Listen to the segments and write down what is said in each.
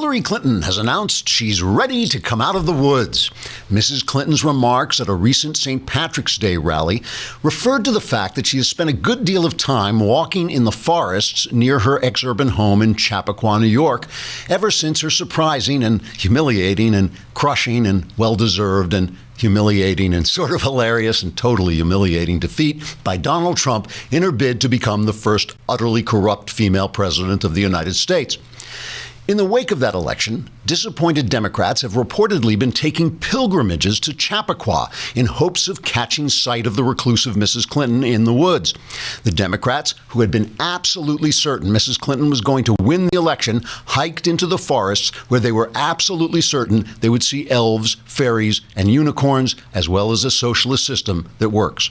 Hillary Clinton has announced she's ready to come out of the woods. Mrs. Clinton's remarks at a recent St. Patrick's Day rally referred to the fact that she has spent a good deal of time walking in the forests near her ex-urban home in Chappaqua, New York, ever since her surprising and humiliating and crushing and well-deserved and humiliating and sort of hilarious and totally humiliating defeat by Donald Trump in her bid to become the first utterly corrupt female president of the United States. In the wake of that election, disappointed Democrats have reportedly been taking pilgrimages to Chappaqua in hopes of catching sight of the reclusive Mrs. Clinton in the woods. The Democrats, who had been absolutely certain Mrs. Clinton was going to win the election, hiked into the forests where they were absolutely certain they would see elves, fairies, and unicorns, as well as a socialist system that works.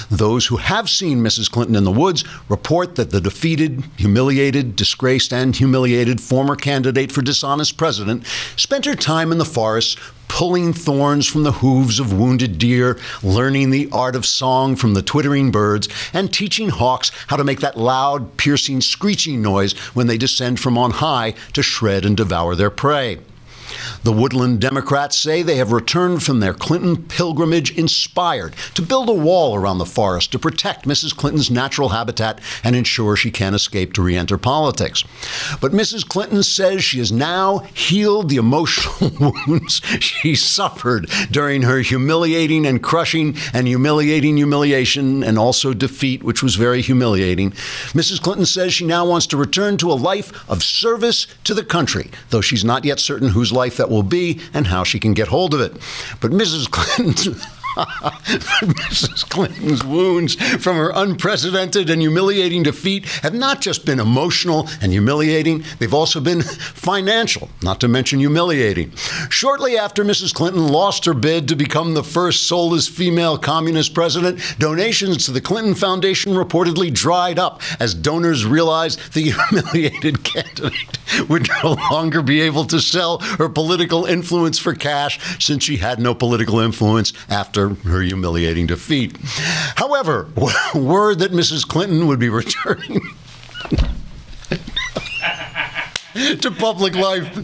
Those who have seen Mrs. Clinton in the woods report that the defeated, humiliated, disgraced, and humiliated former candidate for dishonest president spent her time in the forests pulling thorns from the hooves of wounded deer, learning the art of song from the twittering birds, and teaching hawks how to make that loud, piercing, screeching noise when they descend from on high to shred and devour their prey. The Woodland Democrats say they have returned from their Clinton pilgrimage inspired to build a wall around the forest to protect Mrs. Clinton's natural habitat and ensure she can't escape to re-enter politics. But Mrs. Clinton says she has now healed the emotional wounds she suffered during her humiliating and crushing and humiliating humiliation and also defeat, which was very humiliating. Mrs. Clinton says she now wants to return to a life of service to the country, though she's not yet certain whose life that will be and how she can get hold of it. But Mrs. Clinton's wounds from her unprecedented and humiliating defeat have not just been emotional and humiliating, they've also been financial, not to mention humiliating. Shortly after Mrs. Clinton lost her bid to become the first soulless female communist president, donations to the Clinton Foundation reportedly dried up as donors realized the humiliated candidate would no longer be able to sell her political influence for cash since she had no political influence after her humiliating defeat. However, word that Mrs. Clinton would be returning to public life.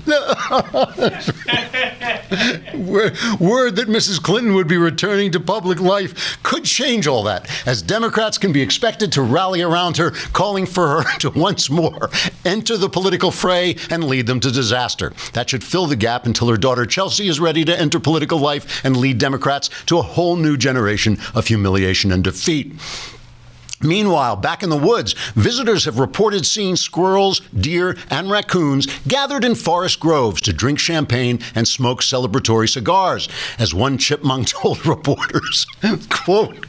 Word that Mrs. Clinton would be returning to public life could change all that, as Democrats can be expected to rally around her, calling for her to once more enter the political fray and lead them to disaster. That should fill the gap until her daughter Chelsea is ready to enter political life and lead Democrats to a whole new generation of humiliation and defeat. Meanwhile, back in the woods, visitors have reported seeing squirrels, deer, and raccoons gathered in forest groves to drink champagne and smoke celebratory cigars. As one chipmunk told reporters, quote,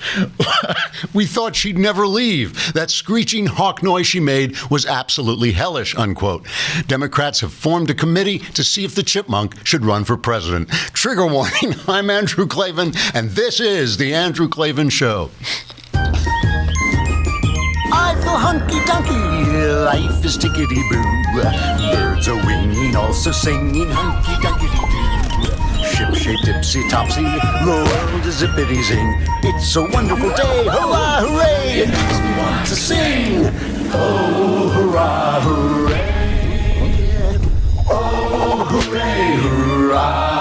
"We thought she'd never leave. That screeching hawk noise she made was absolutely hellish," unquote. Democrats have formed a committee to see if the chipmunk should run for president. Trigger warning, I'm Andrew Klavan, and this is The Andrew Klavan Show. I feel hunky-dunky, life is tickety-boo. Birds are winging, also singing hunky-dunky-doo. Ship-shape, tipsy-topsy, the world is zippity-zing. It's a wonderful day, hurrah, hooray! It makes me want to sing. Oh, hurrah, hooray! Oh, hooray, hurrah!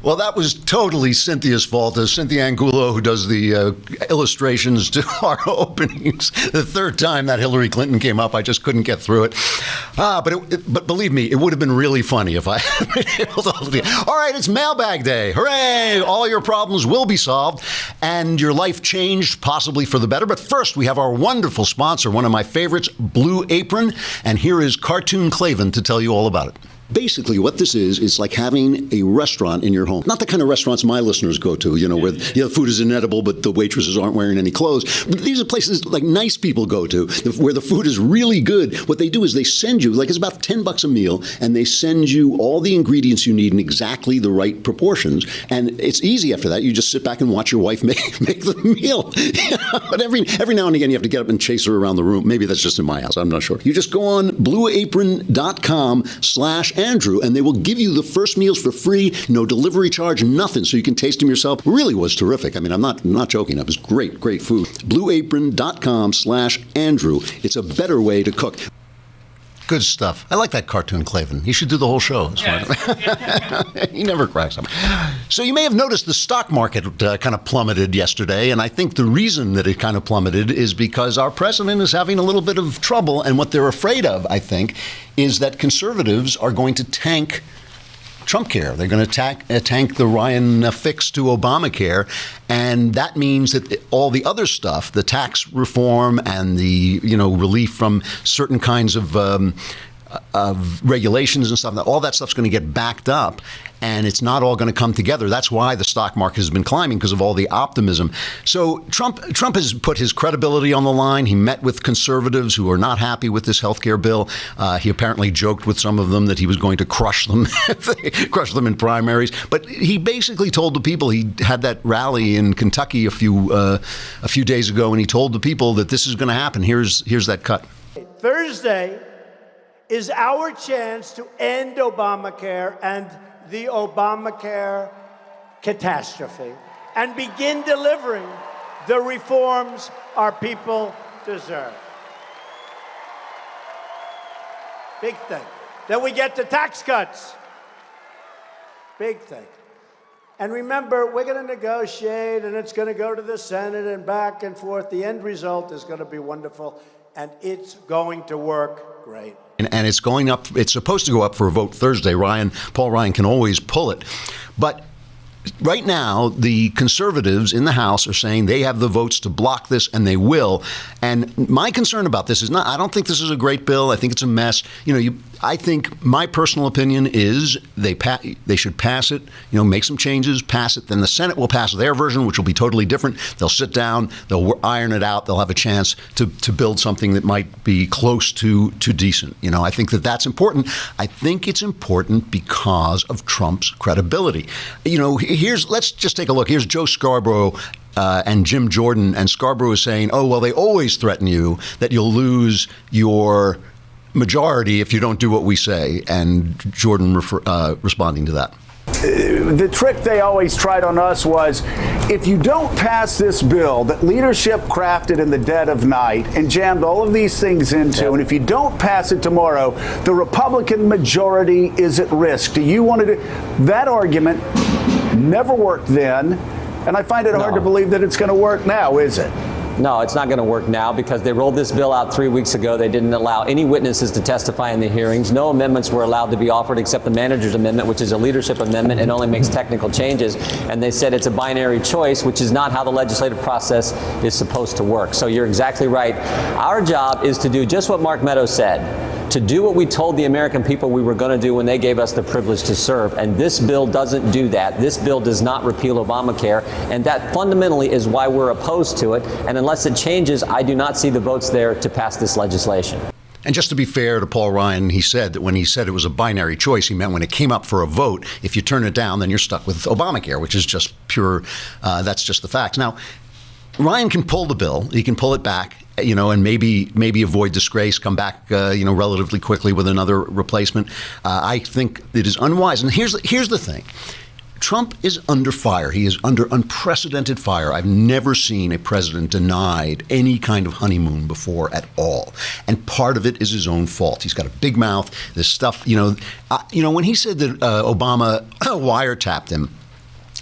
Well, that was totally Cynthia's fault. Cynthia Angulo, who does the illustrations to our openings. The third time that Hillary Clinton came up, I just couldn't get through it. But believe me, it would have been really funny if I had been able to. All right, it's Mailbag Day. Hooray! All your problems will be solved and your life changed, possibly for the better. But first, we have our wonderful sponsor, one of my favorites, Blue Apron. And here is Cartoon Klavan to tell you all about it. Basically, what this is like having a restaurant in your home. Not the kind of restaurants my listeners go to, where the food is inedible, but the waitresses aren't wearing any clothes. But these are places like nice people go to, where the food is really good. What they do is they send you, it's about $10 a meal, and they send you all the ingredients you need in exactly the right proportions. And it's easy after that. You just sit back and watch your wife make the meal. But every now and again, you have to get up and chase her around the room. Maybe that's just in my house. I'm not sure. You just go on blueapron.com/Andrew, and they will give you the first meals for free, no delivery charge, nothing, so you can taste them yourself. It really was terrific. I mean, I'm not joking. It was great food. Blueapron.com/Andrew. It's a better way to cook. Good stuff. I like that cartoon, Klavan. You should do the whole show. He never cracks up. So you may have noticed the stock market kind of plummeted yesterday, and I think the reason that it kind of plummeted is because our president is having a little bit of trouble, and what they're afraid of, I think, is that conservatives are going to tank Trump care. They're going to tank the Ryan fix to Obamacare, and that means that all the other stuff, the tax reform and the relief from certain kinds of regulations and stuff, all that stuff's going to get backed up, and it's not all going to come together. That's why the stock market has been climbing, because of all the optimism. So Trump has put his credibility on the line. He met with conservatives who are not happy with this health care bill. He apparently joked with some of them that he was going to crush them in primaries. But he basically told the people, he had that rally in Kentucky a few days ago, and he told the people that this is going to happen. Here's that cut. Thursday is our chance to end Obamacare and the Obamacare catastrophe and begin delivering the reforms our people deserve. Big thing. Then we get the tax cuts. Big thing. And remember, we're going to negotiate, and it's going to go to the Senate and back and forth. The end result is going to be wonderful, and it's going to work great. And it's going up. It's supposed to go up for a vote Thursday. Paul Ryan can always pull it. But right now, the conservatives in the House are saying they have the votes to block this, and they will. And my concern about this is not, I don't think this is a great bill. I think it's a mess. I think my personal opinion is they should pass it, make some changes, pass it. Then the Senate will pass their version, which will be totally different. They'll sit down, they'll iron it out, they'll have a chance to build something that might be close to decent. I think that's important. I think it's important because of Trump's credibility. Let's just take a look. Here's Joe Scarborough and Jim Jordan, and Scarborough is saying, oh, well, they always threaten you that you'll lose your majority if you don't do what we say, and Jordan responding to that. The trick they always tried on us was, if you don't pass this bill that leadership crafted in the dead of night and jammed all of these things into, and if you don't pass it tomorrow, the Republican majority is at risk. Do you want to do that? Argument never worked then, and I find it hard to believe that it's going to work now, is it? No, it's not going to work now because they rolled this bill out 3 weeks ago. They didn't allow any witnesses to testify in the hearings. No amendments were allowed to be offered except the manager's amendment, which is a leadership amendment and only makes technical changes. And they said it's a binary choice, which is not how the legislative process is supposed to work. So you're exactly right. Our job is to do just what Mark Meadows said, to do what we told the American people we were going to do when they gave us the privilege to serve. And this bill doesn't do that. This bill does not repeal Obamacare. And that fundamentally is why we're opposed to it. And unless it changes, I do not see the votes there to pass this legislation. And just to be fair to Paul Ryan, he said that when he said it was a binary choice, he meant when it came up for a vote, if you turn it down, then you're stuck with Obamacare, which is just pure, that's just the facts. Now, Ryan can pull the bill. He can pull it back, and maybe avoid disgrace, come back, relatively quickly with another replacement. I think it is unwise. And here's the thing. Trump is under fire. He is under unprecedented fire. I've never seen a president denied any kind of honeymoon before at all. And part of it is his own fault. He's got a big mouth. This stuff, when he said that Obama wiretapped him,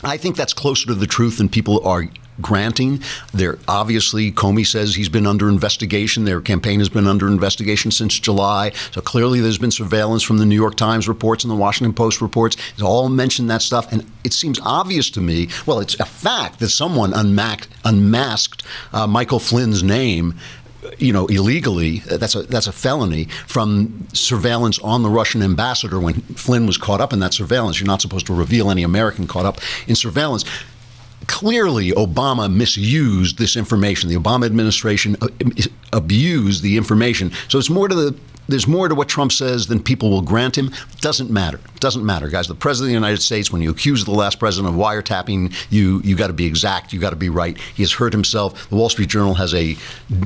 I think that's closer to the truth than people are granting. Obviously, Comey says he's been under investigation. Their campaign has been under investigation since July. So clearly there's been surveillance from the New York Times reports and the Washington Post reports. It's all mentioned that stuff. And it seems obvious to me, well, it's a fact that someone unmasked Michael Flynn's name illegally. That's a felony from surveillance on the Russian ambassador when Flynn was caught up in that surveillance. You're not supposed to reveal any American caught up in surveillance. Clearly, Obama misused this information. The Obama administration abused the information. So there's more to what Trump says than people will grant him. Doesn't matter. Doesn't matter, guys. The president of the United States, when you accuse the last president of wiretapping, you got to be exact. You got to be right. He has hurt himself. The Wall Street Journal has a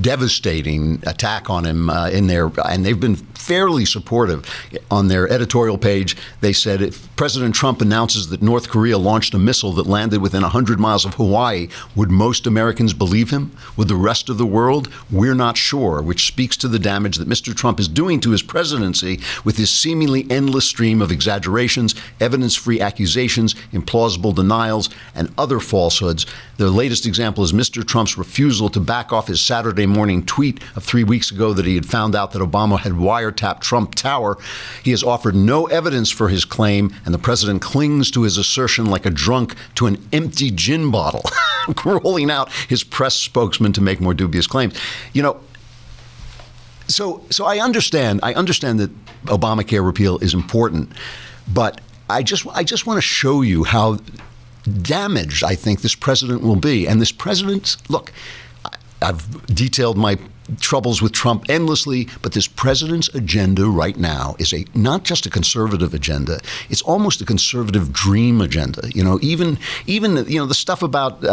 devastating attack on him in there, and they've been fairly supportive. On their editorial page, they said, if President Trump announces that North Korea launched a missile that landed within 100 miles of Hawaii, would most Americans believe him? Would the rest of the world? We're not sure, which speaks to the damage that Mr. Trump is doing doing to his presidency with his seemingly endless stream of exaggerations, evidence-free accusations, implausible denials, and other falsehoods. The latest example is Mr. Trump's refusal to back off his Saturday morning tweet of 3 weeks ago that he had found out that Obama had wiretapped Trump Tower. He has offered no evidence for his claim, and the president clings to his assertion like a drunk to an empty gin bottle, rolling out his press spokesman to make more dubious claims. You know, so I understand that Obamacare repeal is important, but I just want to show you how damaged I think this president will be. And this president, look, I've detailed my troubles with Trump endlessly, but this president's agenda right now is not just a conservative agenda, it's almost a conservative dream agenda. You know, even the stuff about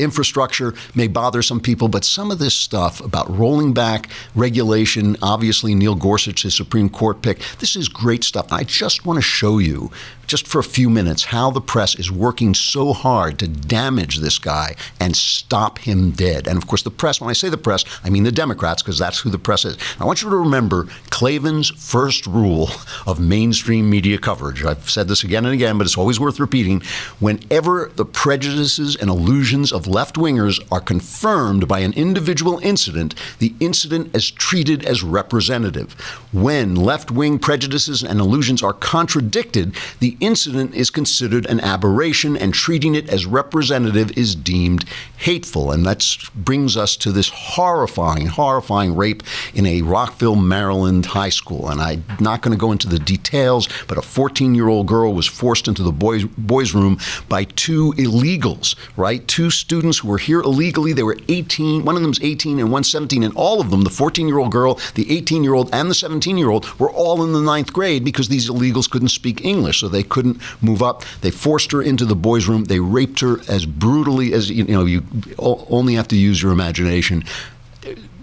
infrastructure may bother some people, but some of this stuff about rolling back regulation, obviously Neil Gorsuch, his Supreme Court pick, this is great stuff. I just want to show you, just for a few minutes, how the press is working so hard to damage this guy and stop him dead. And of course, the press, when I say the press, I mean the Democrats, because that's who the press is. I want you to remember Klavan's first rule of mainstream media coverage. I've said this again and again, but it's always worth repeating. Whenever the prejudices and illusions of left-wingers are confirmed by an individual incident, the incident is treated as representative. When left-wing prejudices and illusions are contradicted, the incident is considered an aberration, and treating it as representative is deemed hateful. And that brings us to this horrifying rape in a Rockville, Maryland high school. And I'm not going to go into the details, but a 14-year-old girl was forced into the boys' room by two illegals, right? Two students who were here illegally. They were 18. One of them's 18 and one's 17. And all of them, the 14-year-old girl, the 18-year-old, and the 17-year-old, were all in the 9th grade because these illegals couldn't speak English, so they couldn't move up. They forced her into the boys' room. They raped her as brutally as, you only have to use your imagination.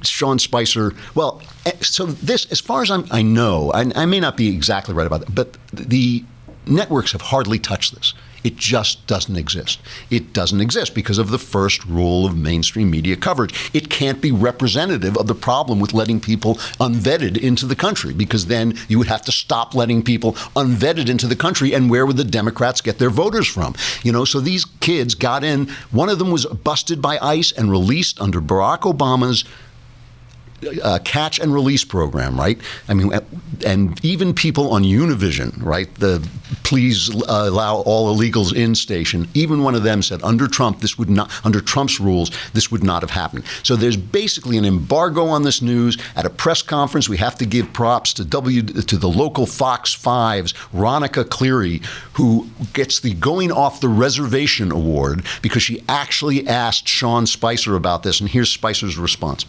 Sean Spicer, well, so this, as far as I know, I may not be exactly right about that, but the networks have hardly touched this. It just doesn't exist. It doesn't exist because of the first rule of mainstream media coverage. It can't be representative of the problem with letting people unvetted into the country, because then you would have to stop letting people unvetted into the country, and where would the Democrats get their voters from? So these kids got in. One of them was busted by ICE and released under Barack Obama's catch and release program, right? I mean, and even people on Univision, right? The please allow all illegals in station. Even one of them said, under Trump, under Trump's rules, this would not have happened. So there's basically an embargo on this news. At a press conference, we have to give props to the local Fox 5's Ronica Cleary, who gets the Going Off the Reservation award because she actually asked Sean Spicer about this. And here's Spicer's response.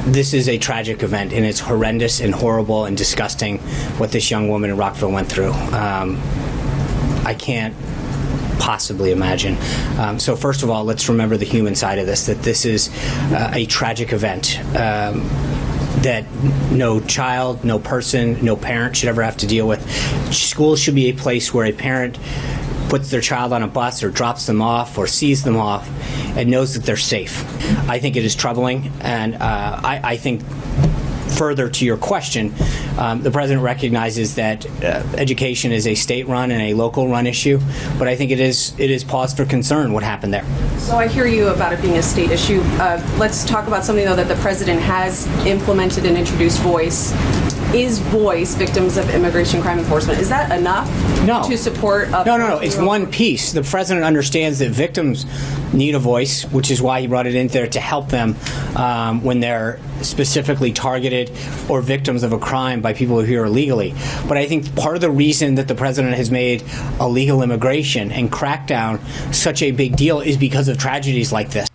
This is a tragic event, and it's horrendous and horrible and disgusting what this young woman in Rockville went through. I can't possibly imagine. So first of all, let's remember the human side of this, that this is a tragic event that no child, no person, no parent should ever have to deal with. Schools should be a place where a parent puts their child on a bus or drops them off or sees them off and knows that they're safe. I think it is troubling, and I think further to your question, the president recognizes that education is a state-run and a local-run issue, but I think it is cause for concern what happened there. So I hear you about it being a state issue. Let's talk about something, though, that the president has implemented and introduced, Voice. Is Voice, Victims of Immigration Crime Enforcement, is that enough to support? No. It's one piece. The president understands that victims need a voice, which is why he brought it in there to help them when they're specifically targeted or victims of a crime by people who are here illegally. But I think part of the reason that the president has made illegal immigration and crackdown such a big deal is because of tragedies like this.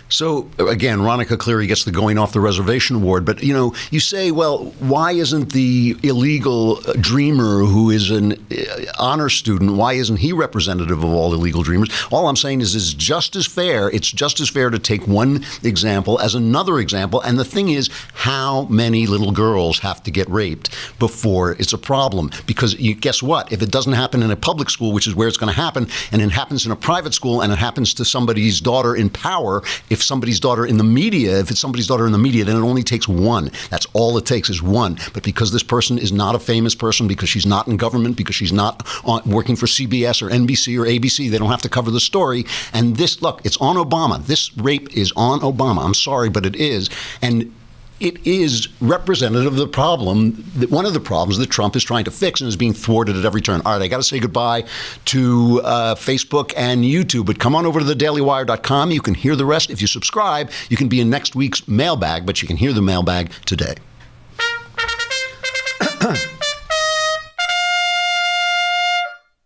So, again, Ronica Cleary gets the Going Off the Reservation award. But, you say, well, why isn't the illegal dreamer who is an honor student, why isn't he representative of all illegal dreamers? All I'm saying is it's just as fair. It's just as fair to take one example as another example. And the thing is, how many little girls have to get raped before it's a problem? Because guess what? If it doesn't happen in a public school, which is where it's going to happen, and it happens in a private school and it happens to somebody's daughter in power, if somebody's daughter in the media, if it's somebody's daughter in the media, then it only takes one. That's all it takes is one. But because this person is not a famous person, because she's not in government, because she's not working for CBS or NBC or ABC, they don't have to cover the story. And this, look, it's on Obama. This rape is on Obama. I'm sorry, but it is. And it is representative of the problem, one of the problems that Trump is trying to fix and is being thwarted at every turn. All right, I got to say goodbye to Facebook and YouTube, but come on over to thedailywire.com. You can hear the rest. If you subscribe, you can be in next week's mailbag, but you can hear the mailbag today.